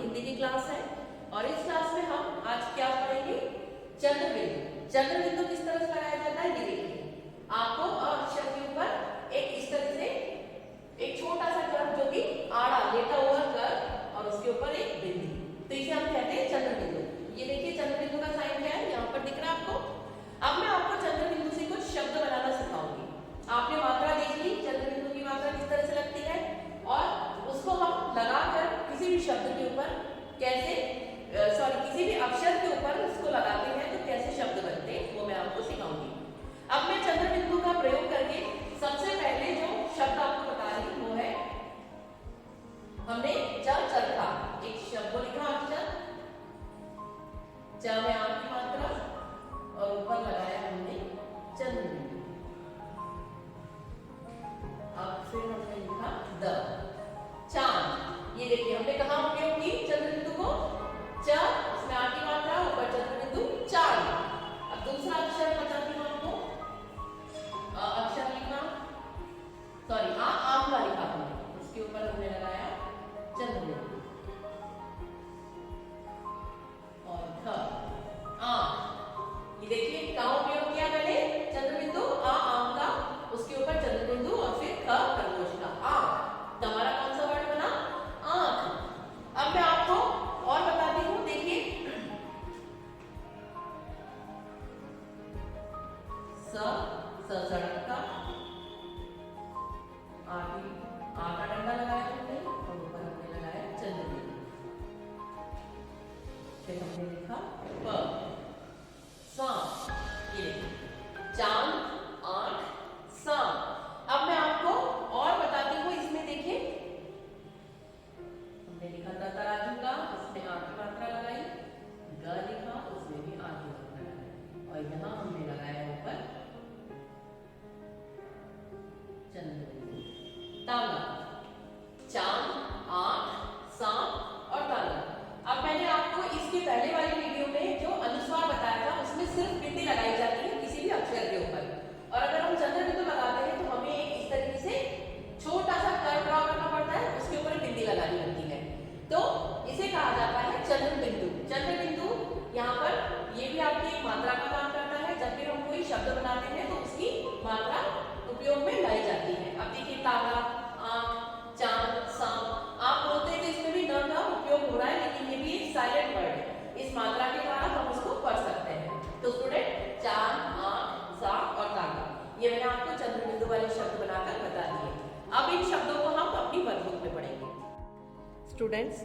हिंदी की क्लास है और इस क्लास में हम आज क्या पढ़ेंगे, चंद्र बिंदु। चंद्र बिंदु किस तरह से लगाया जाता है, ये देखिए आपको अक्षर के ऊपर एक इस तरह से एक छोटा सा कर्व जो कि आड़ा लेटा हुआ कर्व और उसके ऊपर एक बिंदु, तो इसे हम कहते हैं चंद्र बिंदु। ये देखिए चंद्र बिंदु का साइन क्या है, यहाँ पर दिख रहा है आपको। अब मैं आपको चंद्र बिंदु से कुछ शब्द बनाना सिखाऊंगी। आपने मात्रा देख ली, चंद्र बिंदु की मात्रा किस तरह से लगती है और उसको हम लगाकर किसी भी शब्द के ऊपर कैसे किसी भी अक्षर के ऊपर उसको लगाते हैं तो कैसे शब्द बनते हैं वो मैं आपको सिखाऊंगी। अब मैं चंद्र बिंदु का प्रयोग करके सबसे पहले जो शब्द आपको बता रही हूँ वो है, हमने चरखा एक शब्द को लिखा, अक्षर च में आम की मात्रा और ऊपर लगाया हमने चंद्र बिंदु। अब फिर हमने लिखा द चांद। ये देखिए हमने कहाँ उपयोग की चंद्र बिंदु को, च उसमें आम की मात्रा ऊपर चंद्र बिंदु चांद। अब दूसरा अक्षर बताती हूँ आपको, अक्षर लिखा, आम का लिखा हमने, उसके ऊपर हमने लगाया चंद्र बिंदु और ख आम। ये देखिए कहाँ उपयोग किया मैंने चंद्र बिंदु, आम का, उसके ऊपर चंद्र बिंदु और फिर ख खरगोश का आम। तो हमारा कौन सा वर्ड बना, आंख। अब मैं आपको और बताती हूँ, देखिए सड़क का आ का डंडा लगाया हमने और ऊपर हमने लगाया चंद्र बिंदु। फिर हमने लिखा प सांप। ये देखिए चांद, आंख, सांप। अब मैं आपको और बताती हूँ, इसमें देखिए हमने लिखा था तराजू का, उसमें आ की मात्रा लगाई, ग लिखा उसमें भी आ की मात्रा लगाई और यहाँ हमने लगाया ऊपर चंद्र बिंदु। तांगा, चांद, आंख, सांप और तांगा। अब मैंने आपको इसके पहले वाली वीडियो में जो अनुस्वार बताया था उसमें सिर्फ बिंदी लगाई जाती है किसी भी अक्षर के ऊपर, और अगर हम चंद्र बिंदु लगाते हैं तो हमें इस तरीके से छोटा सा कर्व ड्रॉ करना पड़ता है, उसके ऊपर बिंदी लगानी होती है, तो इसे कहा जाता है चंद्र बिंदु। चंद्र बिंदु यहाँ पर ये भी आपकी एक मात्रा का काम करता है, जब भी हम कोई शब्द बनाते हैं तो उसकी मात्रा उपयोग में लाई जाती है। अब देखिए तांगा, आंख, चांद, सांप, आप बोलते हैं कि इसमें भी न का उपयोग हो रहा है, लेकिन ये भी एक साइलेंट वर्ड है, इस मात्रा के द्वारा हम उसको पढ़ सकते हैं। तो स्टूडेंट चांद, आंख, सांप और तांगा, ये मैंने आपको चंद्र बिंदु वाले शब्द बनाकर बता दिए। अब इन शब्दों को हम अपनी वर्कबुक में पढ़ेंगे। स्टूडेंट्स,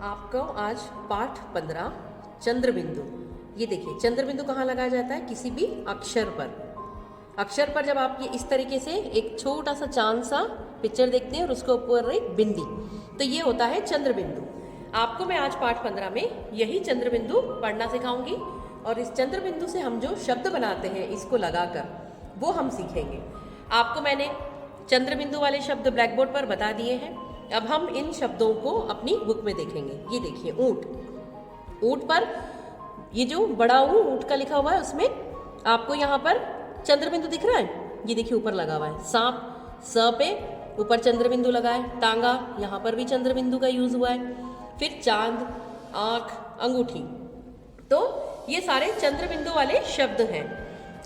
आपको आज पाठ 15 चंद्र बिंदु। ये देखिए चंद्र बिंदु कहाँ लगाया जाता है, किसी भी अक्षर पर। अक्षर पर जब आप ये इस तरीके से एक छोटा सा चांद सा पिक्चर देखते हैं और उसके ऊपर एक बिंदी, तो ये होता है चंद्र बिंदु। आपको मैं आज पाठ 15 में यही चंद्र बिंदु पढ़ना सिखाऊंगी और इस चंद्र बिंदु से हम जो शब्द बनाते हैं इसको लगाकर वो हम सीखेंगे। आपको मैंने चंद्र बिंदु वाले शब्द ब्लैक बोर्ड पर बता दिए हैं। अब हम इन शब्दों को अपनी बुक में देखेंगे। ये देखिए ऊंट। ऊंट पर ये जो बड़ा ऊंट का लिखा हुआ है उसमें आपको यहाँ पर चंद्र बिंदु दिख रहा है, ये देखिए ऊपर लगा हुआ है। सांप, स पे ऊपर चंद्र बिंदु लगा है। तांगा, यहाँ पर भी चंद्र बिंदु का यूज हुआ है। फिर चांद, आंख, अंगूठी, तो ये सारे चंद्र बिंदु वाले शब्द हैं।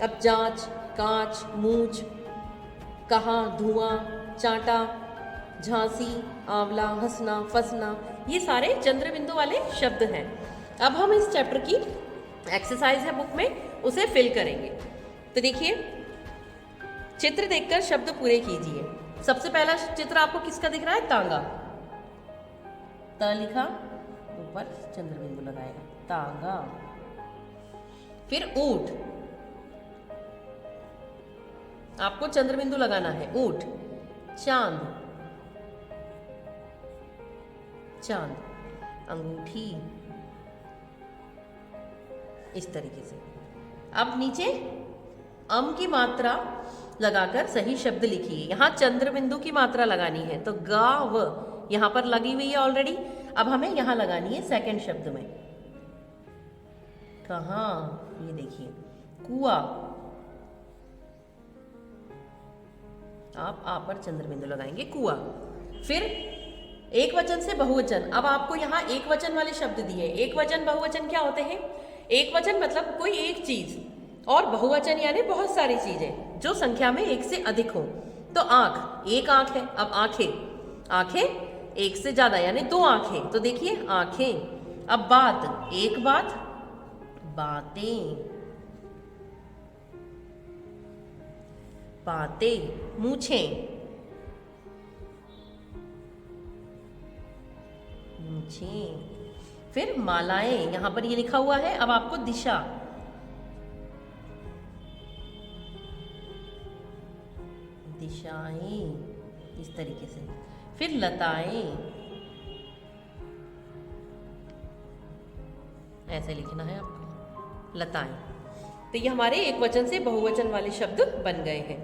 अब जांच, कांच, मूंछ, कहाँ, धुआं, चांटा, झांसी, आंवला, हंसना, फंसना, ये सारे चंद्र बिंदु वाले शब्द हैं। अब हम इस चैप्टर की एक्सरसाइज है बुक में, उसे फिल करेंगे। तो देखिए चित्र देखकर शब्द पूरे कीजिए। सबसे पहला चित्र आपको किसका दिख रहा है, तांगा। त लिखा, ऊपर चंद्र बिंदु लगाएगा, तांगा। फिर ऊंट, आपको चंद्र बिंदु लगाना है, ऊंट। चांद, चांद, अंगूठी, इस तरीके से। अब नीचे अम की मात्रा लगाकर सही शब्द लिखिए। यहाँ चंद्र बिंदु की मात्रा लगानी है, तो गाव यहाँ पर लगी हुई है ऑलरेडी। अब हमें यहाँ लगानी है सेकंड शब्द में। कहाँ, ये देखिए कुआ, आप आ पर चंद्र बिंदु लगाएंगे, कुआ। फिर एक वचन से बहुवचन। अब आपको यहाँ एक वचन वाले शब्द दिए। एक वचन बहुवचन क्या होते हैं? एक वचन मतलब कोई एक चीज, और बहुवचन यानी बहुत सारी चीजें जो संख्या में एक से अधिक हो। तो आंख, एक आंख है। अब आंखें, आंखें एक से ज्यादा यानी दो आंखें, तो देखिए आंखें। अब बात, एक बात, बातें, बातें। मूछें, मूछें। फिर मालाएं, यहां पर ये लिखा हुआ है। अब आपको दिशा, दिशाएं, इस तरीके से। फिर लताएं, ऐसे लिखना है आपको, लताएं। तो ये हमारे एक वचन से बहुवचन वाले शब्द बन गए हैं।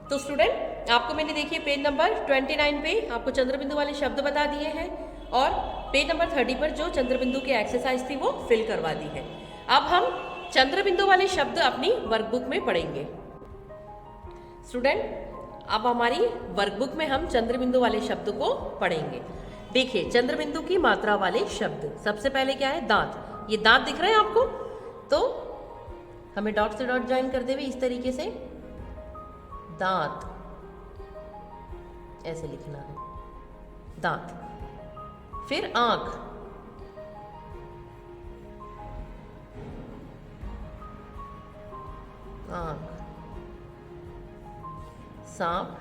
तो स्टूडेंट, आपको मैंने देखिए पेज नंबर 29 पे आपको चंद्रबिंदु वाले शब्द बता दिए हैं, और पेज नंबर 30 पर जो चंद्रबिंदु की एक्सरसाइज थी वो फिल करवा दी है। अब हम चंद्रबिंदु वाले शब्द अपनी वर्कबुक में पढ़ेंगे। स्टूडेंट, अब हमारी वर्कबुक में हम चंद्रबिंदु वाले शब्द को पढ़ेंगे। देखिए, चंद्रबिंदु की मात्रा वाले शब्द, सबसे पहले क्या है? दांत। ये दांत दिख रहे हैं आपको? तो हमें डॉट से डॉट ज्वाइन करते हुए इस तरीके से दांत, ऐसे लिखना है, दांत। फिर आंख, आंख। सांप,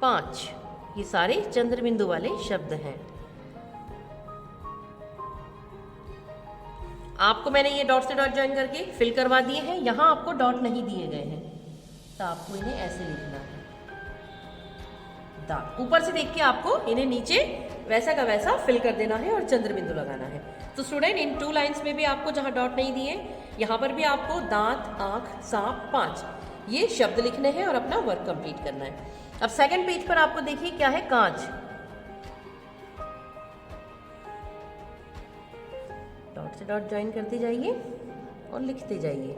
पांच। ये सारे चंद्रबिंदु वाले शब्द हैं। आपको मैंने ये डॉट से डॉट ज्वाइन करके फिल करवा दिए हैं। यहां आपको डॉट नहीं दिए गए हैं, तो आपको इन्हें ऐसे लिखना है, दांत। ऊपर से देख के आपको इन्हें नीचे वैसा का वैसा फिल कर देना है और चंद्रबिंदु लगाना है। तो स्टूडेंट, इन 2 लाइंस में भी आपको जहां डॉट नहीं दिए, यहां पर भी आपको दांत, आंख, सांप, 5 ये शब्द लिखने हैं और अपना वर्क कंप्लीट करना है। अब सेकंड पेज पर आपको देखिए क्या है? कांच। डॉट से डॉट ज्वाइन करते जाइए और लिखते जाइए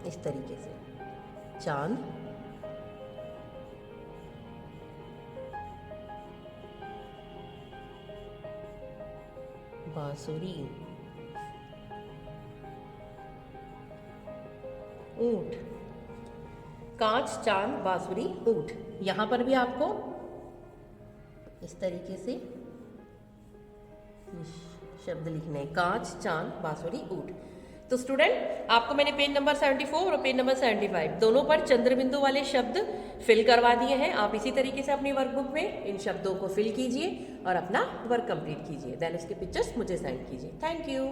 इस तरीके से। चांद, बांसुरी, ऊंट। कांच, चांद, बांसुरी, ऊंट। यहां पर भी आपको इस तरीके से शब्द लिखने हैं, कांच, चांद, बांसुरी, ऊंट। तो स्टूडेंट, आपको मैंने पेज नंबर 74 और पेज नंबर 75 दोनों पर चंद्रबिंदु वाले शब्द फिल करवा दिए हैं। आप इसी तरीके से अपनी वर्कबुक में इन शब्दों को फिल कीजिए और अपना वर्क कंप्लीट कीजिए। देन उसके पिक्चर्स मुझे सेंड कीजिए। Thank you.